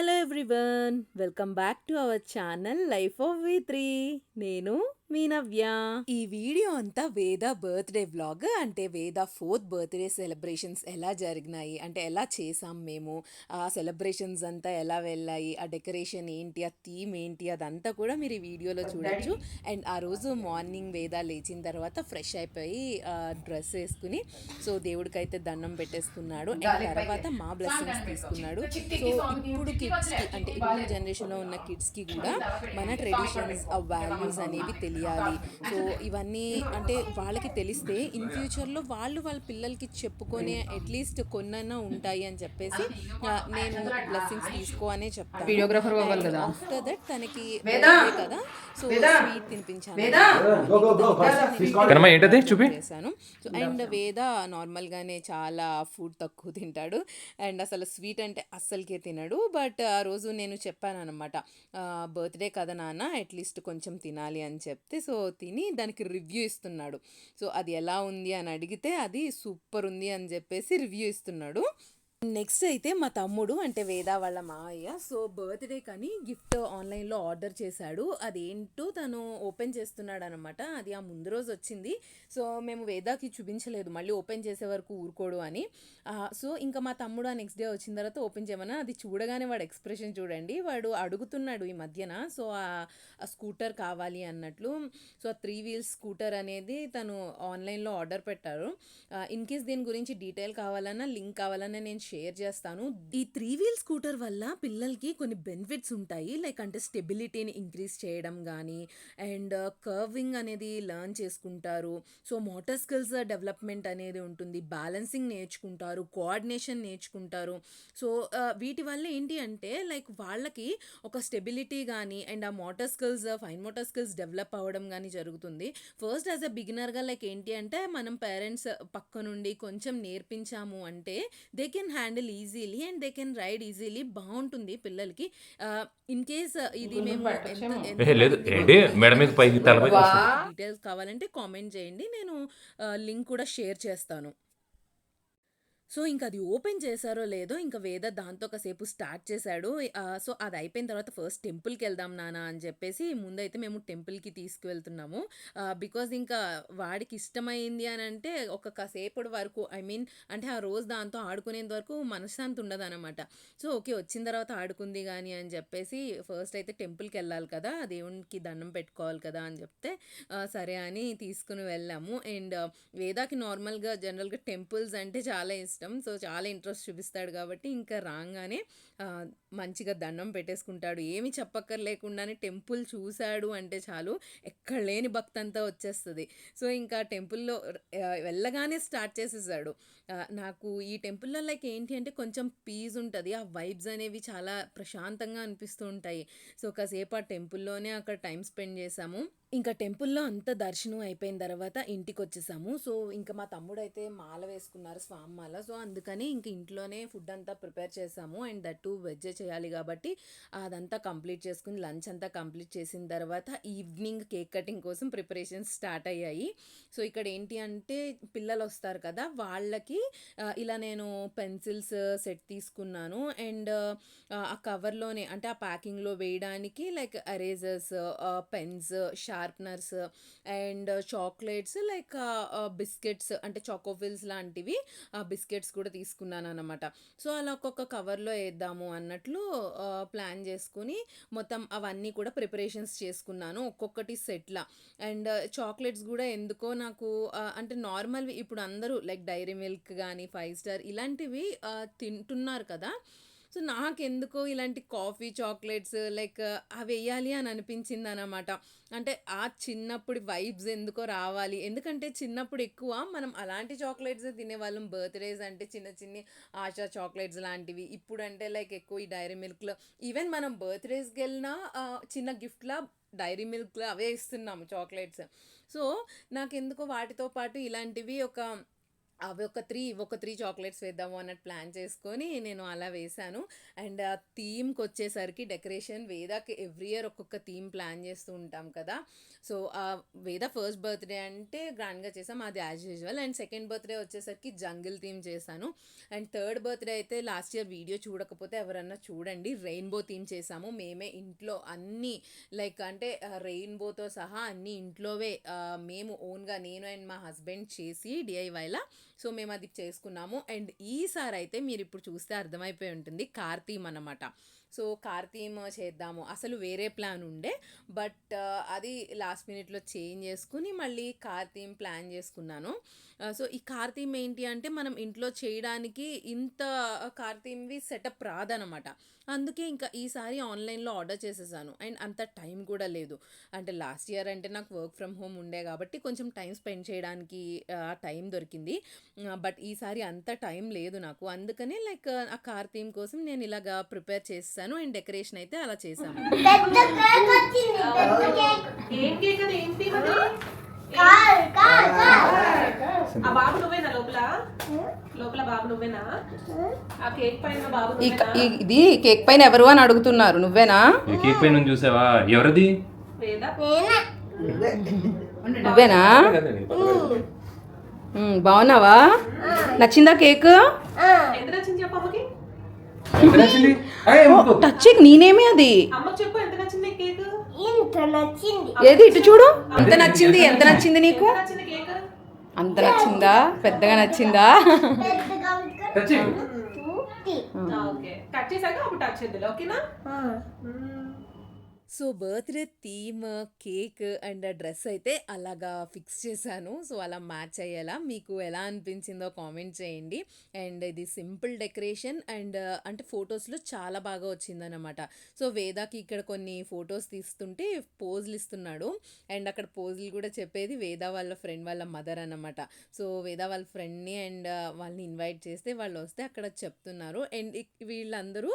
Hello everyone, welcome back to our channel life of వి3. నేను మీ నవ్య. ఈ వీడియో అంతా వేద బర్త్డే వ్లాగ్. అంటే వేద 4th బర్త్డే సెలబ్రేషన్స్ ఎలా జరిగినాయి, అంటే ఎలా చేసాం మేము, ఆ సెలబ్రేషన్స్ అంతా ఎలా వెళ్ళాయి, ఆ డెకరేషన్ ఏంటి, ఆ థీమ్ ఏంటి, అదంతా కూడా మీరు ఈ వీడియోలో చూడొచ్చు. అండ్ ఆ రోజు మార్నింగ్ వేద లేచిన తర్వాత ఫ్రెష్ అయిపోయి డ్రెస్ వేసుకుని సో దేవుడికైతే దండం పెట్టేసుకున్నాడు. అండ్ తర్వాత మా బ్లెస్సింగ్స్ తీసుకున్నాడు. సో ఇప్పుడు కిడ్స్కి, అంటే ఇప్పుడు జనరేషన్లో ఉన్న కిడ్స్కి కూడా మన ట్రెడిషన్స్, ఆ వాల్యూస్ అనేవి తెలియాలి. సో ఇవన్నీ అంటే వాళ్ళకి తెలిస్తే ఇన్ ఫ్యూచర్లో వాళ్ళ పిల్లలకి చెప్పుకొని అట్లీస్ట్ కొన్నైనా ఉంటాయి అని చెప్పేసి నేను బ్లెస్సింగ్స్ తీసుకో అనే చెప్తాను. వీడియోగ్రాఫర్ అవ్వాలి అండ్ కదా. ఆఫ్టర్ దట్ తనకి బర్త్డే కదా, సో స్వీట్ తినిపించాను ఏంటది చూపి చేశాను. సో అండ్ వేద నార్మల్గానే చాలా ఫుడ్ తక్కువ తింటాడు అండ్ అసలు స్వీట్ అంటే అస్సలకే తినడు. బట్ ఆ రోజు నేను చెప్పాను అనమాట, బర్త్డే కదా నాన్న అట్లీస్ట్ కొంచెం తినాలి అని చెప్తే, సో తిని దానికి రివ్యూ ఇస్తున్నాడు. సో అది ఎలా ఉంది అని అడిగితే అది సూపర్ ఉంది అని చెప్పేసి రివ్యూ ఇస్తున్నాడు. నెక్స్ట్ అయితే మా తమ్ముడు, అంటే వేద వాళ్ళ మావయ్య, సో బర్త్డే కానీ గిఫ్ట్ ఆన్లైన్లో ఆర్డర్ చేశాడు. అదేంటో తను ఓపెన్ చేస్తున్నాడు అనమాట. అది ఆ ముందు రోజు వచ్చింది. సో మేము వేదాకి చూపించలేదు, మళ్ళీ ఓపెన్ చేసే వరకు ఊరుకోడు అని. సో ఇంకా మా తమ్ముడు ఆ నెక్స్ట్ డే వచ్చిన తర్వాత ఓపెన్ చేయమన్నా, అది చూడగానే వాడు ఎక్స్ప్రెషన్ చూడండి, వాడు అడుగుతున్నాడు ఈ మధ్యన. సో ఆ స్కూటర్ కావాలి అన్నట్లు. సో ఆ 3 వీల్స్ స్కూటర్ అనేది తను ఆన్లైన్లో ఆర్డర్ పెట్టారు. ఇన్ కేస్ దీని గురించి డీటెయిల్ కావాలన్నా, లింక్ కావాలన్నా నేను షేర్ చేస్తాను. ఈ 3 వీల్ స్కూటర్ వల్ల పిల్లలకి కొన్ని బెనిఫిట్స్ ఉంటాయి. లైక్ అంటే స్టెబిలిటీని ఇంక్రీజ్ చేయడం కానీ, అండ్ కర్వింగ్ అనేది లెర్న్ చేసుకుంటారు. సో మోటార్ స్కిల్స్ డెవలప్మెంట్ అనేది ఉంటుంది, బ్యాలెన్సింగ్ నేర్చుకుంటారు, కోఆర్డినేషన్ నేర్చుకుంటారు. సో వీటి వల్ల ఏంటి అంటే లైక్ వాళ్ళకి ఒక స్టెబిలిటీ కానీ అండ్ ఆ motor skills, fine motor skills develop అవ్వడం కానీ జరుగుతుంది. ఫస్ట్ యాజ్ అ బిగినర్గా లైక్ ఏంటి అంటే మనం పేరెంట్స్ పక్క నుండి కొంచెం నేర్పించాము అంటే they can handle easily and they can ride easily, బాగుంటుంది పిల్లలకి. ఇన్ కేస్ ఇది మేము లేదు ఏంటి మేడం మీద పైకి తలపై డీటెయిల్స్ కావాలంటే కామెంట్ చేయండి, నేను లింక్ కూడా షేర్ చేస్తాను. సో ఇంక అది ఓపెన్ చేశారో లేదో, ఇంకా వేద దాంతో కాసేపు స్టార్ట్ చేశాడు. సో అది అయిపోయిన తర్వాత ఫస్ట్ టెంపుల్కి వెళ్దాం నాన్న అని చెప్పేసి ముందైతే మేము టెంపుల్కి తీసుకువెళ్తున్నాము. బికాజ్ ఇంకా వాడికి ఇష్టమైంది అని అంటే ఒక కాసేపటి వరకు, ఐ మీన్ అంటే ఆ రోజు దాంతో ఆడుకునేంత వరకు మనశ్శాంతి ఉండదు అనమాట. సో ఓకే వచ్చిన తర్వాత ఆడుకుంది కానీ అని చెప్పేసి ఫస్ట్ అయితే టెంపుల్కి వెళ్ళాలి కదా, దేవునికి దండం పెట్టుకోవాలి కదా అని చెప్తే సరే అని తీసుకుని వెళ్ళాము. అండ్ వేదాకి నార్మల్గా జనరల్గా టెంపుల్స్ అంటే చాలా ఇష్టం. సో చాలా ఇంట్రెస్ట్ చూపిస్తాడు కాబట్టి ఇంకా రాగానే మంచిగా దండం పెట్టేసుకుంటాడు. ఏమి చెప్పక్కర్లేకుండానే టెంపుల్ చూశాడు అంటే చాలు ఎక్కడ లేని భక్తి అంతా వచ్చేస్తుంది. సో ఇంకా టెంపుల్లో వెళ్ళగానే స్టార్ట్ చేసేసాడు. నాకు ఈ టెంపుల్లో లైక్ ఏంటి అంటే కొంచెం పీస్ ఉంటుంది, ఆ వైబ్స్ అనేవి చాలా ప్రశాంతంగా అనిపిస్తూ ఉంటాయి. సో కాసేపు ఆ టెంపుల్లోనే అక్కడ టైం స్పెండ్ చేసాము. ఇంకా టెంపుల్లో అంతా దర్శనం అయిపోయిన తర్వాత ఇంటికి వచ్చేసాము. సో ఇంకా మా తమ్ముడు అయితే మాల వేసుకున్నారు, స్వామి మాల. సో అందుకని ఇంక ఇంట్లోనే ఫుడ్ అంతా ప్రిపేర్ చేసాము. అండ్ దట్ టు వెజ్ చేయాలి కాబట్టి అదంతా కంప్లీట్ చేసుకుని లంచ్ అంతా కంప్లీట్ చేసిన తర్వాత ఈవినింగ్ కేక్ కటింగ్ కోసం ప్రిపరేషన్స్ స్టార్ట్ అయ్యాయి. సో ఇక్కడ ఏంటి అంటే పిల్లలు వస్తారు కదా, వాళ్ళకి ఇలా నేను పెన్సిల్స్ సెట్ తీసుకున్నాను. అండ్ ఆ కవర్లోనే అంటే ఆ ప్యాకింగ్లో వేయడానికి like erasers, pens, sharpeners and chocolates, like biscuits అంటే చాకోఫిల్స్ లాంటివి బిస్కెట్స్ కూడా తీసుకున్నాను అనమాట. సో అలా ఒక్కొక్క కవర్లో వేద్దాము అన్నట్లు ప్లాన్ చేసుకుని మొత్తం అవన్నీ కూడా ప్రిపరేషన్స్ చేసుకున్నాను ఒక్కొక్కటి సెట్లా. అండ్ చాక్లెట్స్ కూడా ఎందుకో నాకు అంటే నార్మల్వి ఇప్పుడు అందరూ లైక్ డైరీ మిల్క్ కానీ 5 స్టార్ ఇలాంటివి తింటున్నారు కదా. సో నాకెందుకో ఇలాంటి కాఫీ చాక్లెట్స్ లైక్ అవి వేయాలి అని అనిపించింది అనమాట. అంటే ఆ చిన్నప్పుడు వైబ్స్ ఎందుకో రావాలి, ఎందుకంటే చిన్నప్పుడు ఎక్కువ మనం అలాంటి చాక్లెట్స్ తినేవాళ్ళం. బర్త్డేస్ అంటే చిన్న చిన్ని ఆశా చాక్లెట్స్ లాంటివి. ఇప్పుడు అంటే లైక్ ఎక్కువ ఈ డైరీ మిల్క్లో, ఈవెన్ మనం బర్త్డేస్కి వెళ్ళినా చిన్న గిఫ్ట్లా డైరీ మిల్క్లో అవే ఇస్తున్నాము చాక్లెట్స్. సో నాకెందుకో వాటితో పాటు ఇలాంటివి ఒక అవి ఒక 3 ఇవొక 3 చాక్లెట్స్ వేద్దాము అన్నట్టు ప్లాన్ చేసుకొని నేను అలా వేశాను. అండ్ ఆ థీమ్‌కొచ్చేసరికి డెకరేషన్ వేదాకి ఎవ్రీ ఇయర్ ఒక్కొక్క థీమ్ ప్లాన్ చేస్తూ ఉంటాం కదా! సో, వేద ఫస్ట్ బర్త్‌డే అంటే గ్రాండ్‌గా చేసాం. అది as usual. And second birthday వచ్చేసరికి జంగిల్ థీమ్ చేశాను. అండ్ థర్డ్ బర్త్‌డే అయితే లాస్ట్ ఇయర్ వీడియో చూడకపోతే ఎవరన్నా చూడండి. రెయిన్‌బో థీమ్ చేశాము. మేమే ఇంట్లో అన్నీ లైక్ అంటే రెయిన్‌బోతో సహా అన్నీ ఇంట్లోవే మేము ఓన్‌గా నేను అండ్ మా హస్బెండ్ చేసి డీఐవైలా సో, మేమది చేసుకున్నాము. అండ్ ఈసారైతే మీరిప్పుడు చూస్తే అర్థమైపోయి ఉంటుంది. కార్ థీమ్ అనమాట. సో, కార్ థీమ్ చేద్దాము. అసలు వేరే ప్లాన్ ఉండే. బట్ అది లాస్ట్ మినిట్‌లో చేంజ్ చేసుకొని మళ్ళీ కార్ థీమ్ ప్లాన్ చేసుకున్నాను. సో, ఈ కార్ థీమ్ ఏంటి అంటే మనం ఇంట్లో చేయడానికి ఇంత కార్ థీమ్‌వి సెటప్ రాదనమాట. అందుకే ఇంకా ఈసారి ఆన్‌లైన్‌లో ఆర్డర్ చేసేసాను. అండ్ అంత టైం కూడా లేదు. అంటే లాస్ట్ ఇయర్ అంటే నాకు వర్క్ ఫ్రమ్ హోమ్ ఉండే కాబట్టి కొంచెం టైం స్పెండ్ చేయడానికి టైం దొరికింది. బట్ ఈసారి అంత టైం లేదు నాకు. అందుకనే లైక్ ఆ కార్ థీమ్ కోసం నేను ఇలాగా ప్రిపేర్ చేసేసాను. అండ్ డెకరేషన్ అయితే అలా చేశాము. పెద్ద కేక్ వచ్చింది పెద్ద కేక్ ఏం కేక్ అది ఏంటి మరి కార్ కార్ కార్ ఆ బాబు నువ్వేనా లోపల లోపల బాబు నువ్వేనా ఆ కేక్ పైన బాబు నువ్వేనా ఇది కేక్ పైన ఎవరు అని అడుగుతున్నారు. నువ్వేనా? ఈ కేక్ పైన చూసావా ఎవరిది వేదా నేనే నువ్వేనా? బాగున్నావా? నచ్చిందా కేక్? ఎంత నచ్చింది చెప్పు అమ్మకి ఎంత నచ్చింది? ఏయ్, ఎందుకు? టచ్ నేనేమే అది. అమ్మకి చెప్పు ఎంత నచ్చింది కేక్ ఇంత నచ్చింది ఏది ఇటు చూడు. ఎంత నచ్చింది? ఎంత నచ్చింది నీకు? ఎంత నచ్చింది కేక్ అంత నచ్చిందా? పెద్దగా నచ్చిందా? పెద్దగా టచ్ చెయ్. ఉంది ఓకే కట్ చేసాక అప్పుడు టచ్ చేద్దాం ఓకేనా so birthday theme, cake and dress అయితే అలాగా ఫిక్స్ చేశాను. సో అలా మ్యాచ్ అయ్యేలా మీకు ఎలా అనిపించిందో కామెంట్ చేయండి. అండ్ ఇది సింపుల్ డెకరేషన్ అండ్ అంటే ఫొటోస్‌లో చాలా బాగా వచ్చిందనమాట. సో వేదాకి ఇక్కడ కొన్ని ఫొటోస్ తీస్తుంటే పోజులు ఇస్తున్నాడు. అండ్ అక్కడ పోజులు కూడా చెప్పేది వేద వాళ్ళ ఫ్రెండ్ వాళ్ళ మదర్ అనమాట. సో వేద వాళ్ళ ఫ్రెండ్‌ని అండ్ వాళ్ళని ఇన్వైట్ చేస్తే వాళ్ళు వస్తే అక్కడ చెప్తున్నారు. అండ్ వీళ్ళందరూ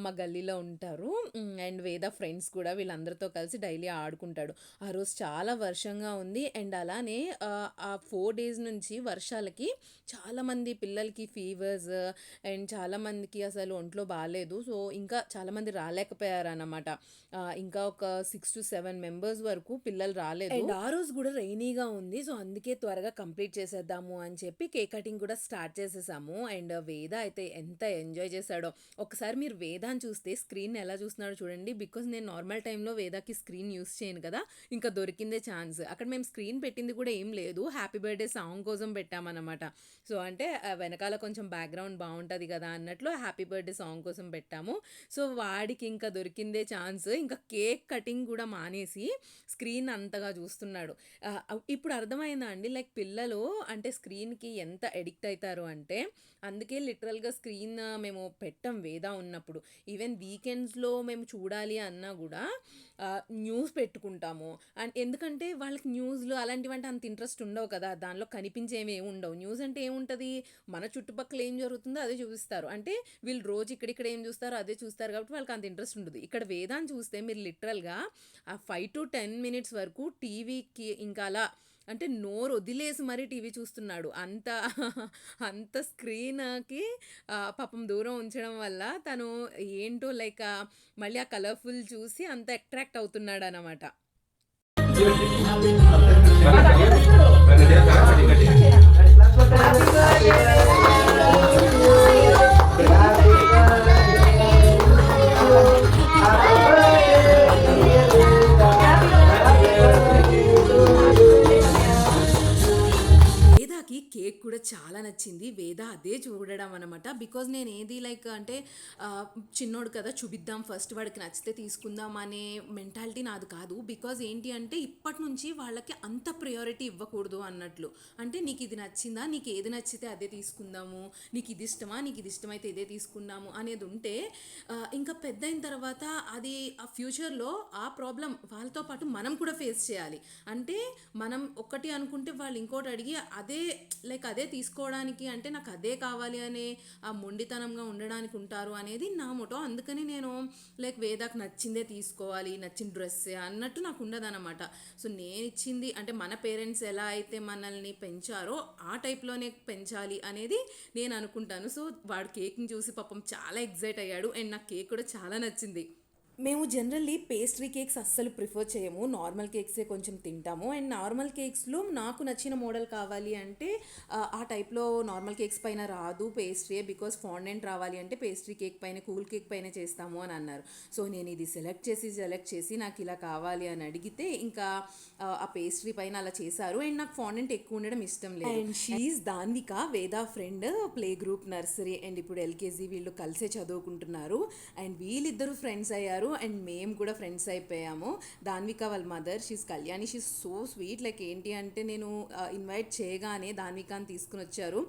మా గల్లీలో ఉంటారు. అండ్ వేద ఫ్రెండ్స్ కూడా వీళ్ళందరితో కలిసి డైలీ ఆడుకుంటాడు. ఆ రోజు చాలా వర్షంగా ఉంది. అండ్ అలానే ఆ 4 డేస్ నుంచి వర్షాలకి చాలామంది పిల్లలకి ఫీవర్స్ అండ్ చాలామందికి అసలు ఒంట్లో బాలేదు. సో ఇంకా చాలామంది రాలేకపోయారన్నమాట. ఇంకా ఒక 6-7 మెంబర్స్ వరకు పిల్లలు రాలేదు. అండ్ ఆ రోజు కూడా రెయినీగా ఉంది. సో అందుకే త్వరగా కంప్లీట్ చేసేద్దాము అని చెప్పి కేక్ కటింగ్ కూడా స్టార్ట్ చేసేసాము. అండ్ వేద అయితే ఎంత ఎంజాయ్ చేశాడో. ఒకసారి మీరు వేదాన్ని చూస్తే స్క్రీన్ ఎలా చూస్తున్నాడో చూడండి. బికాజ్ నేను నార్మల్ టైంలో వేదాకి స్క్రీన్ యూస్ చేయను కదా! ఇంకా దొరికిందే ఛాన్స్. అక్కడ మేము స్క్రీన్ పెట్టింది కూడా ఏం లేదు. హ్యాపీ బర్త్‌డే సాంగ్ కోసం పెట్టామన్నమాట. సో అంటే వెనకాల కొంచెం బ్యాక్‌గ్రౌండ్ బావుంటది కదా అన్నట్లు హ్యాపీ బర్త్‌డే సాంగ్ కోసం పెట్టాము. సో వాడికి ఇంకా దొరికిందే ఛాన్స్. ఇంకా కేక్ కటింగ్ కూడా మానేసి స్క్రీన్ అంతగా చూస్తున్నాడు. ఇప్పుడు అర్థమైందా అండి? లైక్ పిల్లలు అంటే స్క్రీన్‌కి ఎంత అడిక్ట్ అయితారు అంటే అందుకే లిటరల్‌గా స్క్రీన్ మేము పెట్టం వేద ఉన్నప్పుడు. ఈవెన్ వీకెండ్స్‌లో మేము చూడాలి అన్నా కూడా న్యూస్ పెట్టుకుంటాము. అండ్ ఎందుకంటే వాళ్ళకి న్యూస్‌లు అలాంటివంటే అంత ఇంట్రెస్ట్ ఉండవు కదా! దానిలో కనిపించేవి ఏమి ఉండవు. న్యూస్ అంటే ఏముంటది? మన చుట్టుపక్కల ఏం జరుగుతుందో అదే చూపిస్తారు. అంటే వీళ్ళు రోజు ఇక్కడిక్కడ ఏం చూస్తారో అదే చూస్తారు కాబట్టి వాళ్ళకి అంత ఇంట్రెస్ట్ ఉండదు. ఇక్కడ వేదాన్ని చూస్తే మీరు లిటరల్‌గా ఆ 5-10 మినిట్స్ వరకు టీవీకి ఇంకా అలా అంటే నోరు వదిలేసి మరీ టీవీ చూస్తున్నాడు. అంత అంత స్క్రీన్‌కి పాపం దూరం ఉంచడం వల్ల తను ఏంటో లైక్ మళ్ళీ ఆ కలర్‌ఫుల్ చూసి అంత అట్రాక్ట్ అవుతున్నాడనమాట. వేదాకి కేక్ కూడా చాలా నచ్చింది. వేద అదే చూడడం అనమాట. బికాజ్ నేను ఏది లైక్ అంటే చిన్నోడు కదా చూపిద్దాం ఫస్ట్ వాడికి నచ్చితే తీసుకుందాం అనే మెంటాలిటీ నాది కాదు. బికాజ్ ఏంటి అంటే ఇప్పటి నుంచి వాళ్ళకి అంత ప్రయారిటీ ఇవ్వకూడదు అన్నట్లు. అంటే నీకు ఇది నచ్చిందా? నీకు ఏది నచ్చితే అదే తీసుకుందాము. నీకు ఇది ఇష్టమా? నీకు ఇది ఇష్టమైతే ఇదే తీసుకుందాము అనేది ఉంటే ఇంకా పెద్ద అయిన తర్వాత అది ఆ ఫ్యూచర్‌లో ఆ ప్రాబ్లమ్ వాళ్ళతో పాటు మనం కూడా ఫేస్ చేయాలి. అంటే మనం ఒకటి అనుకుంటే వాళ్ళు ఇంకోటి అడిగి అదే లైక్ అదే తీసుకోవడానికి అంటే నాకు అదే కావాలి అనే ఆ మొండితనంగా ఉండడానికి ఉంటారు అనేది నా మోటో. అందుకని నేను లైక్ వేదాకు నచ్చిందే తీసుకోవాలి, నచ్చిన డ్రెస్సే అన్నట్టు నాకు ఉండదన్నమాట. సో నేను ఇచ్చింది అంటే మన పేరెంట్స్ ఎలా అయితే మనల్ని పెంచారో ఆ టైప్లోనే పెంచాలి అనేది నేను అనుకుంటాను. సో వాడు కేక్ని చూసి పాపం చాలా ఎగ్జైట్ అయ్యాడు అండ్ నాకు కేక్ కూడా చాలా నచ్చింది. మేము జనరల్లీ పేస్ట్రీ కేక్స్ అస్సలు ప్రిఫర్ చేయము, నార్మల్ కేక్సే కొంచెం తింటాము. అండ్ నార్మల్ కేక్స్లో నాకు నచ్చిన మోడల్ కావాలి అంటే ఆ టైప్లో నార్మల్ కేక్స్ పైన రాదు పేస్ట్రీ, బికాస్ ఫాండెంట్ రావాలి అంటే పేస్ట్రీ కేక్ పైన కూల్ కేక్ పైన చేస్తాము అని అన్నారు. సో నేను ఇది సెలెక్ట్ చేసి నాకు ఇలా కావాలి అని అడిగితే ఇంకా ఆ పేస్ట్రీ పైన అలా చేశారు. అండ్ నాకు ఫాండెంట్ ఎక్కువ ఉండడం ఇష్టం లేదు. And she Danvika, Veda friend, play group nursery and ఇప్పుడు ఎల్కేజీ వీళ్ళు కలిసే చదువుకుంటున్నారు. అండ్ వీళ్ళిద్దరూ ఫ్రెండ్స్ అయ్యారు అండ్ మేము కూడా ఫ్రెండ్స్ అయిపోయాము. దాన్విక వాళ్ళ mother she's Kalyani, she's so sweet. Like ఏంటి అంటే నేను ఇన్వైట్ చేయగానే దాన్వికాని తీసుకుని వచ్చారు.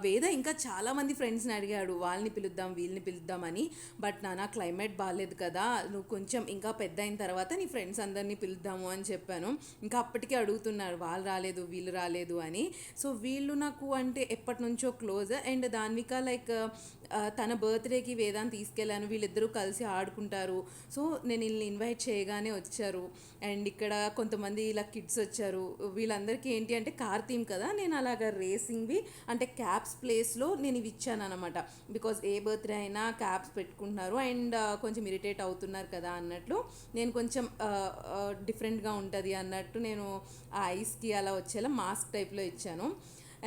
వేద ఇంకా చాలామంది ఫ్రెండ్స్ని అడిగాడు వాళ్ళని పిలుద్దాం వీళ్ళని పిలుద్దామని. బట్ నాన్న క్లైమేట్ బాగాలేదు కదా, నువ్వు కొంచెం ఇంకా పెద్ద అయిన తర్వాత నీ ఫ్రెండ్స్ అందరినీ పిలుద్దాము అని చెప్పాను. ఇంకా అప్పటికే అడుగుతున్నారు వాళ్ళు రాలేదు వీళ్ళు రాలేదు అని. సో వీళ్ళు నాకు అంటే ఎప్పటి నుంచో క్లోజ్. అండ్ దాన్విక లైక్ తన బర్త్డేకి వేదాన్ని తీసుకెళ్ళాను, వీళ్ళిద్దరూ కలిసి ఆడుకుంటారు. సో నేను వీళ్ళని ఇన్వైట్ చేయగానే వచ్చారు. అండ్ ఇక్కడ కొంతమంది ఇలా కిడ్స్ వచ్చారు. వీళ్ళందరికీ ఏంటి అంటే కార్ థీమ్ కదా, నేను అలాగ రేసింగ్వి అంటే క్యాప్స్ ప్లేస్లో నేను ఇవి ఇచ్చాను అనమాట. బికాజ్ ఏ బర్త్డే అయినా క్యాప్స్ పెట్టుకుంటున్నారు అండ్ కొంచెం ఇరిటేట్ అవుతున్నారు కదా అన్నట్లు నేను కొంచెం డిఫరెంట్గా ఉంటుంది అన్నట్టు నేను ఆ ఐస్కి అలా వచ్చేలా మాస్క్ టైప్లో ఇచ్చాను.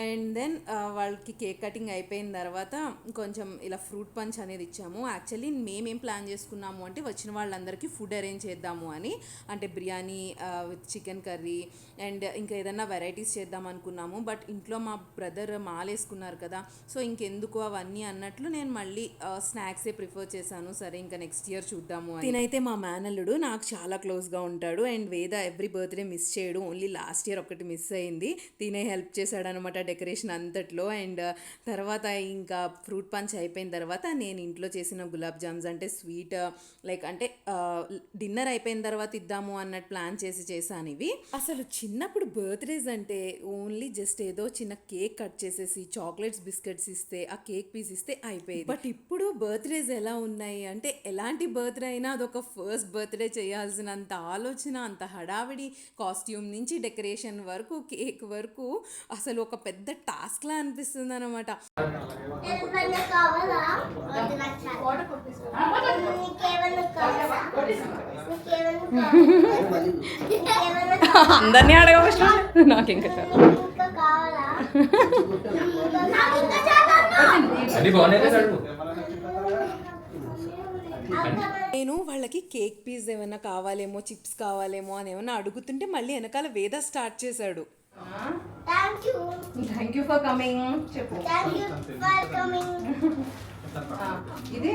అండ్ దెన్ వాళ్ళకి కేక్ కటింగ్ అయిపోయిన తర్వాత కొంచెం ఇలా ఫ్రూట్ పంచ్ అనేది ఇచ్చాము. యాక్చువల్లీ మేమేం ప్లాన్ చేసుకున్నాము అంటే వచ్చిన వాళ్ళందరికీ ఫుడ్ అరేంజ్ చేద్దాము అని, అంటే biryani with chicken curry and ఇంకా ఏదైనా వెరైటీస్ చేద్దాం అనుకున్నాము. బట్ ఇంట్లో మా బ్రదర్ మాలేసుకున్నారు కదా, సో ఇంకెందుకు అవన్నీ అన్నట్లు నేను మళ్ళీ స్నాక్సే ప్రిఫర్ చేశాను. సరే ఇంకా నెక్స్ట్ ఇయర్ చూద్దాము అని. తినైతే మా మేనల్లుడు నాకు చాలా క్లోజ్గా ఉంటాడు అండ్ వేద ఎవ్రీ బర్త్డే మిస్ చేయడు, ఓన్లీ లాస్ట్ ఇయర్ ఒకటి మిస్ అయింది. తినే హెల్ప్ చేశాడు అనమాట డెకరేషన్ అంతట్లో. అండ్ తర్వాత ఇంకా ఫ్రూట్ పంచ్ అయిపోయిన తర్వాత నేను ఇంట్లో చేసిన గులాబ్ జామ్స్ అంటే స్వీట్ లైక్ అంటే డిన్నర్ అయిపోయిన తర్వాత ఇద్దాము అన్నట్టు ప్లాన్ చేశాను ఇవి. అసలు చిన్నప్పుడు బర్త్డేస్ అంటే ఓన్లీ జస్ట్ ఏదో చిన్న కేక్ కట్ చేసేసి చాక్లెట్స్ బిస్కెట్స్ ఇస్తే ఆ కేక్ పీస్ ఇస్తే అయిపోయింది. బట్ ఇప్పుడు బర్త్డేస్ ఎలా ఉన్నాయి అంటే ఎలాంటి బర్త్డే అయినా అదొక ఫస్ట్ బర్త్డే చేయాల్సినంత ఆలోచన, అంత హడావిడి, కాస్ట్యూమ్ నుంచి డెకరేషన్ వరకు కేక్ వరకు అసలు ఒక పెద్ద టాస్క్లా అనిపిస్తుంది అనమాట. ఏమన్నా కావాలా? వద్దు నాకు చాలు. నీకేమన్నా కావాలా? నీకేమన్నా కావాలా? అందరినీ అడగవచ్చు నాకు ఇంకా ఇంకా కావాలా? నాకు ఇంకా చాలా అది బాగున్నాయి కదా అడుగు. నేను వాళ్ళకి కేక్ పీస్ ఏమైనా కావాలేమో, చిప్స్ కావాలేమో అని ఏమైనా అడుగుతుంటే మళ్ళీ వెనకాల వేద స్టార్ట్ చేశాడు. థ్యాంక్ యూ ఫర్ కమింగ్ చెప్పు. ఇది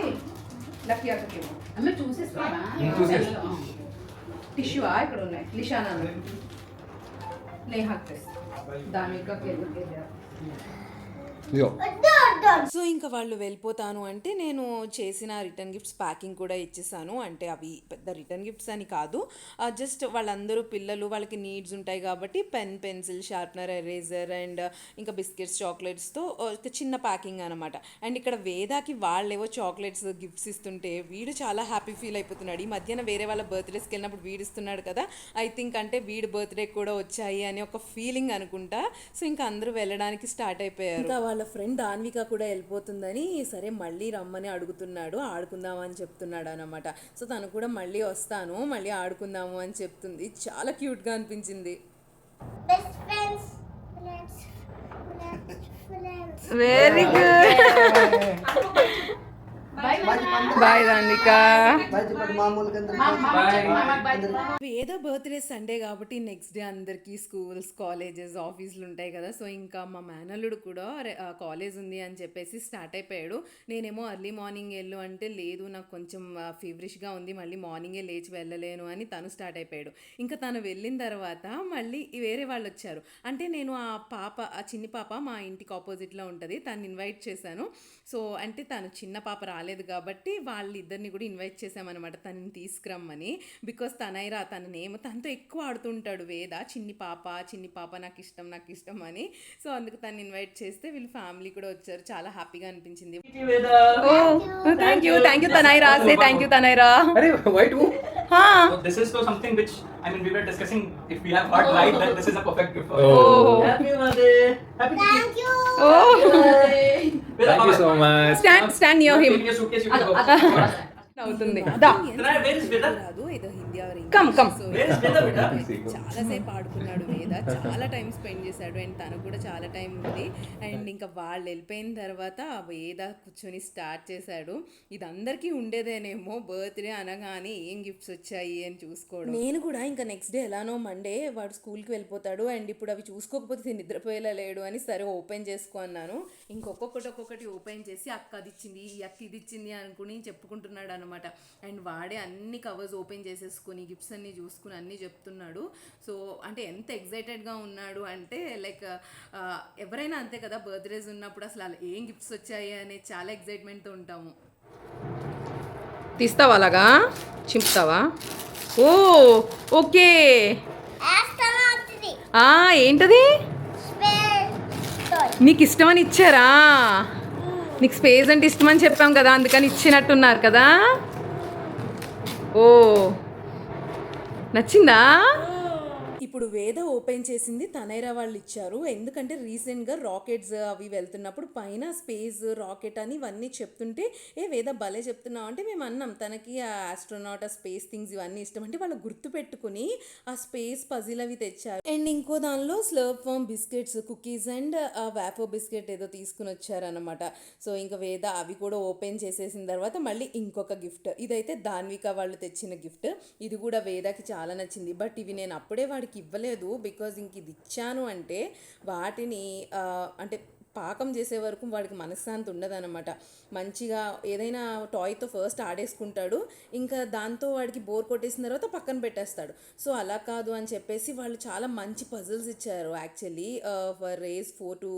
లక్కీ అక్కకి అమ్మ చూసేస్తావా? టిష్యూ ఇక్కడ ఉన్నాయి. లిషానా నేహాక్ దానికకి సో ఇంకా వాళ్ళు వెళ్ళిపోతాను అంటే నేను చేసిన రిటర్న్ గిఫ్ట్స్ ప్యాకింగ్ కూడా ఇచ్చేసాను. అంటే అవి పెద్ద రిటర్న్ గిఫ్ట్స్ అని కాదు, జస్ట్ వాళ్ళందరూ పిల్లలు వాళ్ళకి నీడ్స్ ఉంటాయి కాబట్టి pen, pencil, sharpener, eraser and ఇంకా బిస్కెట్స్, చాక్లెట్స్తో చిన్న ప్యాకింగ్ అనమాట. అండ్ ఇక్కడ వేదాకి వాళ్ళేవో చాక్లెట్స్ గిఫ్ట్స్ ఇస్తుంటే వీడు చాలా హ్యాపీ ఫీల్ అయిపోతున్నాడు. ఈ మధ్యన వేరే వాళ్ళ బర్త్డేస్కి వెళ్ళినప్పుడు వీడు ఇస్తున్నాడు కదా, ఐ థింక్ అంటే వీడి బర్త్డే కూడా వచ్చాయి అని ఒక ఫీలింగ్ అనుకుంటా. సో ఇంకా అందరూ వెళ్ళడానికి స్టార్ట్ అయిపోయారు. ఇంకా వాళ్ళ ఫ్రెండ్ దాన్విక కూడా వెళ్ళిపోతుందని సరే మళ్ళీ రమ్మని అడుగుతున్నాడు, ఆడుకుందామని చెప్తున్నాడు అనమాట. సో తను కూడా మళ్ళీ వస్తాను, మళ్ళీ ఆడుకుందాము అని చెప్తుంది. చాలా క్యూట్గా అనిపించింది. Very good. బాయ్ దాన్విక. వేద బర్త్డే సండే కాబట్టి నెక్స్ట్ డే అందరికీ స్కూల్స్, కాలేజెస్, ఆఫీసులు ఉంటాయి కదా. సో ఇంకా మా మేనల్లుడు కూడా కాలేజ్ ఉంది అని చెప్పేసి స్టార్ట్ అయిపోయాడు. నేనేమో ఎర్లీ మార్నింగ్ వెళ్ళు అంటే లేదు నాకు కొంచెం ఫీవరిష్గా ఉంది, మళ్ళీ మార్నింగే లేచి వెళ్ళలేను అని తను స్టార్ట్ అయిపోయాడు. ఇంకా తను వెళ్ళిన తర్వాత మళ్ళీ వేరే వాళ్ళు వచ్చారు. అంటే నేను ఆ చిన్ని పాప మా ఇంటికి ఆపోజిట్లో ఉంటుంది, తను ఇన్వైట్ చేశాను. సో అంటే తను చిన్న పాప రాలేదు రాలేదు కాబట్టి వాళ్ళిద్దరిని కూడా ఇన్వైట్ చేసామన్నమాట తనని తీసుకురమ్మని. బికాస్ తనైరా తన నేమ్ తనతో ఎక్కువ ఆడుతుంటాడు వేద, చిన్ని పాప నాకు ఇష్టం అని. సో అందుకు తను ఇన్వైట్ చేస్తే వీళ్ళు ఫ్యామిలీ కూడా వచ్చారు. చాలా హ్యాపీగా అనిపించింది. Thank you Tanaira, say thank you Tanaira. अरे why too? So this is so something which I mean we were discussing if we have got right that this is a perfect gift for you. Oh. Happy birthday. Happy Thank you. Thank you so much. Stand near him. Take your suitcase, you can go. అవుతుంది Where is Veda? రాదు ఏదో Hindi or Where is Veda, Veda? చాలాసేపు ఆడుకున్నాడు వేద, చాలా time spend చేశాడు. And తనకు కూడా చాలా టైం ఉంది. అండ్ ఇంకా వాళ్ళు వెళ్ళిపోయిన తర్వాత వేద కూర్చొని స్టార్ట్ చేశాడు. ఇది అందరికీ ఉండేదేనేమో, బర్త్డే అనగానే ఏం గిఫ్ట్స్ వచ్చాయి అని చూసుకోవడం. నేను కూడా ఇంకా నెక్స్ట్ డే ఎలానో మండే వాడు స్కూల్కి వెళ్ళిపోతాడు. అండ్ ఇప్పుడు అవి చూసుకోకపోతే నిద్రపోయేలా లేడు అని సరే ఓపెన్ చేసుకో అన్నాను. ఒక్కొక్కటి ఓపెన్ చేసి అక్క అది ఇచ్చింది, ఈ అక్క ఇది ఇచ్చింది అనుకుని చెప్పుకుంటున్నాడు అనమాట. అండ్ వాడే అన్ని కవర్స్ ఓపెన్ చేసేసుకుని గిఫ్ట్స్ అన్ని చూసుకుని అన్నీ చెప్తున్నాడు. సో అంటే ఎంత ఎక్సైటెడ్గా ఉన్నాడు అంటే లైక్ ఎవరైనా అంతే కదా, బర్త్డేస్ ఉన్నప్పుడు అసలు అలా ఏం గిఫ్ట్స్ వచ్చాయి అనే చాలా ఎక్సైట్మెంట్తో ఉంటాము. తీస్తావా అలాగా చింపుతావా? ఓ ఓకే, Astronaut ఇది. ఏంటది Space toy. నీకు ఇష్టమని ఇచ్చారా? నీకు స్పేస్ అంటే ఇష్టమని చెప్పాం కదా, అందుకని ఇచ్చినట్టున్నారు కదా. ఓ నచ్చిందా? ఇప్పుడు వేద ఓపెన్ చేసింది తనైరా వాళ్ళు ఇచ్చారు. ఎందుకంటే రీసెంట్గా రాకెట్స్ అవి వెళ్తున్నప్పుడు పైన స్పేస్ రాకెట్ అని ఇవన్నీ చెప్తుంటే వేద భలే చెప్తున్నావు అంటే మేము అన్నాం తనకి ఆ ఆస్ట్రోనాట్ ఆ స్పేస్ థింగ్స్ ఇవన్నీ ఇష్టం అంటే వాళ్ళు గుర్తు పెట్టుకుని ఆ స్పేస్ పజిల్ అవి తెచ్చారు. అండ్ ఇంకో దానిలో Slurp Farm biscuits, cookies and wafer biscuit ఏదో తీసుకుని వచ్చారనమాట. సో ఇంకా వేద అవి కూడా ఓపెన్ చేసేసిన తర్వాత మళ్ళీ ఇంకొక గిఫ్ట్, ఇదైతే దాన్విక వాళ్ళు తెచ్చిన గిఫ్ట్. ఇది కూడా వేదకి చాలా నచ్చింది. బట్ ఇవి నేను అప్పుడే వాడికి ఇవ్వలేదు బికాజ్ ఇంక ఇది ఇచ్చాను అంటే వాటిని అంటే పాకం చేసే వరకు వాడికి మనశ్శాంతి ఉండదన్నమాట. మంచిగా ఏదైనా టాయ్తో ఫస్ట్ ఆడేసుకుంటాడు, ఇంకా దాంతో వాడికి బోర్ కొట్టేసిన తర్వాత పక్కన పెట్టేస్తాడు. సో అలా కాదు అని చెప్పేసి వాళ్ళు చాలా మంచి పజిల్స్ ఇచ్చారు యాక్చువల్లీ ఫర్ ఏజ్ 4 to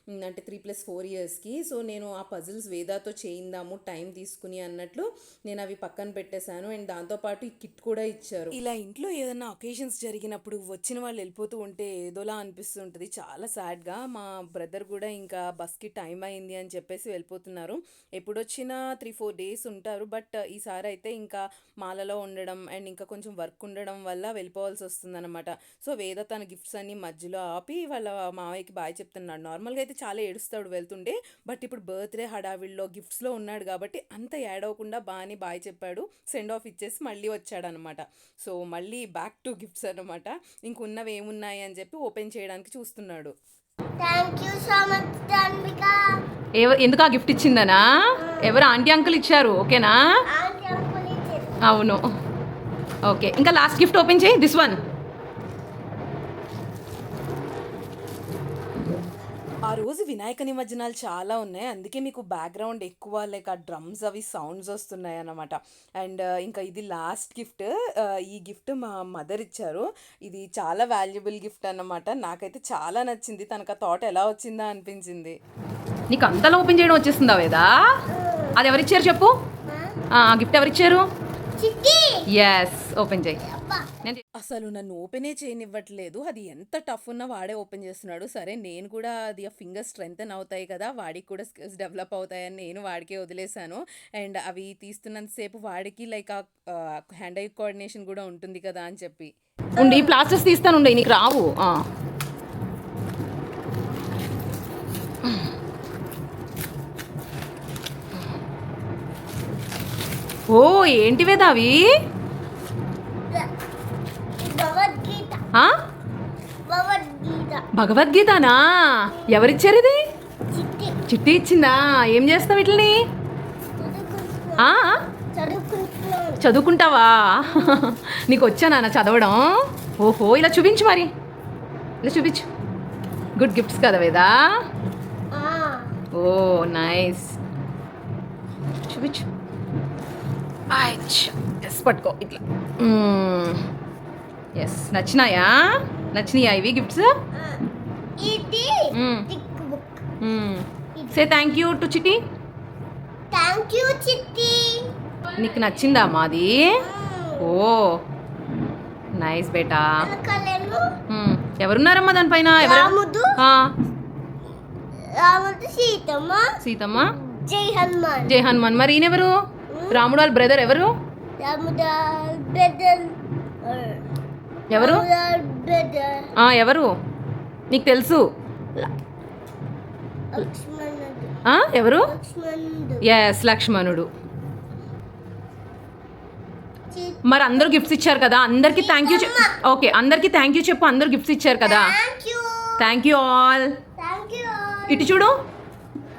3+4 ఇయర్స్కి. సో నేను ఆ పజిల్స్ వేదాతో చేయిందాము టైం తీసుకుని అన్నట్లు నేను అవి పక్కన పెట్టేశాను. అండ్ దాంతోపాటు ఈ కిట్ కూడా ఇచ్చారు. ఇలా ఇంట్లో ఏదైనా ఒకేషన్స్ జరిగినప్పుడు వచ్చిన వాళ్ళు వెళ్ళిపోతూ ఉంటే ఏదోలా అనిపిస్తుంటుంది, చాలా సాడ్గా. మా బ్రదర్ కూడా ఇంకా బస్కి టైం అయింది అని చెప్పేసి వెళ్ళిపోతున్నారు. ఎప్పుడు వచ్చినా 3-4 days ఉంటారు. బట్ ఈసారి అయితే ఇంకా మాలలో ఉండడం అండ్ ఇంకా కొంచెం వర్క్ ఉండడం వల్ల వెళ్ళిపోవాల్సి వస్తుందన్నమాట. సో వేద తన గిఫ్ట్స్ అన్ని మధ్యలో ఆపి వాళ్ళ మావయ్యకి బాయ్ చెప్తున్నాడు. నార్మల్గా అయితే చాలా ఏడుస్తాడు వెళ్తుండే, బట్ ఇప్పుడు బర్త్డే హడావిడిలో గిఫ్ట్స్లో ఉన్నాడు కాబట్టి అంత ఏడవకుండా బాగా బాయ్ చెప్పాడు. సెండ్ ఆఫ్ ఇచ్చేసి మళ్ళీ వచ్చాడనమాట. సో మళ్ళీ బ్యాక్ టు గిఫ్ట్స్ అనమాట. ఇంకున్నవి ఏమున్నాయి అని చెప్పి ఓపెన్ చేయడానికి చూస్తున్నాడు. Thank you so much, Danvika. ఎందుకు ఆ గిఫ్ట్ ఇచ్చిందనా? ఎవరు ఆంటీ అంకుల్ ఇచ్చారు, ఓకేనా? Auntie uncle ఇచ్చారు. అవును, ఓకే. ఇంకా లాస్ట్ గిఫ్ట్ ఓపెన్ చేయి, దిస్ వన్. ఆ రోజు వినాయక నిమజ్జనాలు చాలా ఉన్నాయి, అందుకే మీకు బ్యాక్గ్రౌండ్ ఎక్కువ లైక్ ఆ డ్రమ్స్ అవి సౌండ్స్ వస్తున్నాయి అన్నమాట. అండ్ ఇంకా ఇది లాస్ట్ గిఫ్ట్. ఈ గిఫ్ట్ మా మదర్ ఇచ్చారు. ఇది చాలా వాల్యుబుల్ గిఫ్ట్ అన్నమాట. నాకైతే చాలా నచ్చింది. తనకు ఆ థాట్ ఎలా వచ్చిందా అనిపించింది. నీకు అంతలా ఓపెన్ చేయడం వచ్చేస్తుందా వేదా? అది ఎవరిచ్చారు చెప్పు, ఆ గిఫ్ట్ ఎవరిచ్చారు? చిట్టి. ఎస్, ఓపెన్ చేయి. అబ్బా. అసలు నన్ను ఓపెనే చేయనివ్వట్లేదు. అది ఎంత టఫ్ ఉన్నా వాడే ఓపెన్ చేస్తున్నాడు. సరే నేను కూడా అది ఆ ఫింగర్ స్ట్రెంగ్తన్ అవుతాయి కదా, వాడికి కూడా స్కిల్స్ డెవలప్ అవుతాయని నేను వాడికే వదిలేశాను. అండ్ అవి తీస్తున్నంతసేపు వాడికి లైక్ ఆ హ్యాండ్ ఐ కోఆర్డినేషన్ కూడా ఉంటుంది కదా అని చెప్పి ఉండి ఈ ప్లాస్టర్స్ తీస్తానుండే, నీకు రావు. ఓ ఏంటి వేదా అవి? భగవద్గీత. భగవద్గీత. భగవద్గీతనా? ఎవరిచ్చారు ఇది? చిట్టి. చిట్టి ఇచ్చిందా? ఏం చేస్తావు వీటిని? చదువుకుంటున్నాను. చదువుకుంటావా? నీకు వచ్చా నాన్న చదవడం? ఓహో, ఇలా చూపించు, మరి ఇలా చూపించు. గుడ్ గిఫ్ట్స్ కదా వేదా? ఓ నైస్, చూపించు. ఎస్, పట్టుకో ఇట్లా. ఎస్, నచ్చినాయా? నచ్చినాయా ఇవి గిఫ్ట్స్? ఇది tick book. Say thank you to చిట్టి. థ్యాంక్ యూ చిట్టి. నీకు నచ్చిందా మాది? ఓ నైస్ బేటా. వెనకాలేమో ఎవరున్నారమ్మా దానిపైన? రాముడు. ఆ, రాముడు సీతమ్మ. సీతమ్మ, జై హనుమాన్. జై హనుమాన్. మరి ఈయనెవరు? రాముడు వాళ్ళ బ్రదర్ ఎవరు? రాముడు బ్రదర్. ఎవరు? బ్రదర్ ఆ, ఎవరు నీకు తెలుసు? లక్ష్మణుడు. ఆ, ఎవరు? లక్ష్మణుడు. ఎస్, లక్ష్మణుడు. మరి అందరూ గిఫ్ట్స్ ఇచ్చారు కదా, అందరికి థ్యాంక్ యూ. ఓకే, అందరికి థ్యాంక్ యూ చెప్పు. అందరూ గిఫ్ట్స్ ఇచ్చారు కదా. Thank you. Thank you all. Thank you. ఇటు చూడు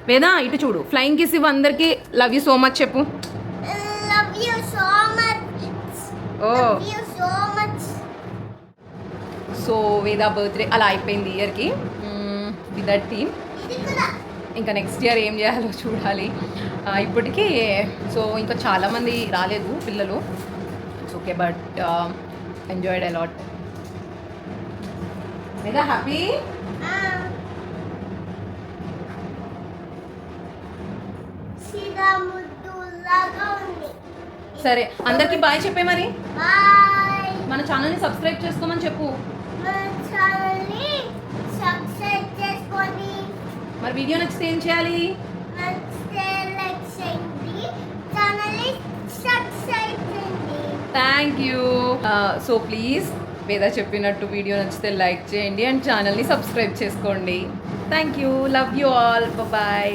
వేదా, ఇటు చూడు. ఫ్లయింగ్ కిస్ ఇవ్వు అందరికి. లవ్ యూ సో మచ్ చెప్పు. Love you so much. Oh, love you so much. So Veda birthday అలా అయిపోయింది ఇయర్కి విత్ దట్ టీమ్. ఇది కూడా ఇంకా నెక్స్ట్ ఇయర్ ఏం చేయాలో చూడాలి. ఇప్పటికీ సో ఇంకా చాలామంది రాలేదు పిల్లలు. It's okay, but enjoyed a lot. Veda happy? శ్రీరాముడు లాగా ఉంది. సరే, అందరికీ బాయ్ చెప్పే. మరి బాయ్. మన ఛానల్ని సబ్స్క్రైబ్ చేసుకోమని చెప్పు. మన ఛానల్ని సబ్స్క్రైబ్ చేసుకోండి. మరి వీడియో నచ్చితే ఏం చేయాలి? నచ్చితే లైక్ చేయండి. ఛానల్ని సబ్స్క్రైబ్ చేయండి. Thank you. సో ప్లీజ్ వేద చెప్పినట్టు వీడియో నచ్చితే లైక్ చేయండి అండ్ ఛానల్ని సబ్స్క్రైబ్ చేసుకోండి. Thank you. Love you all. Bye.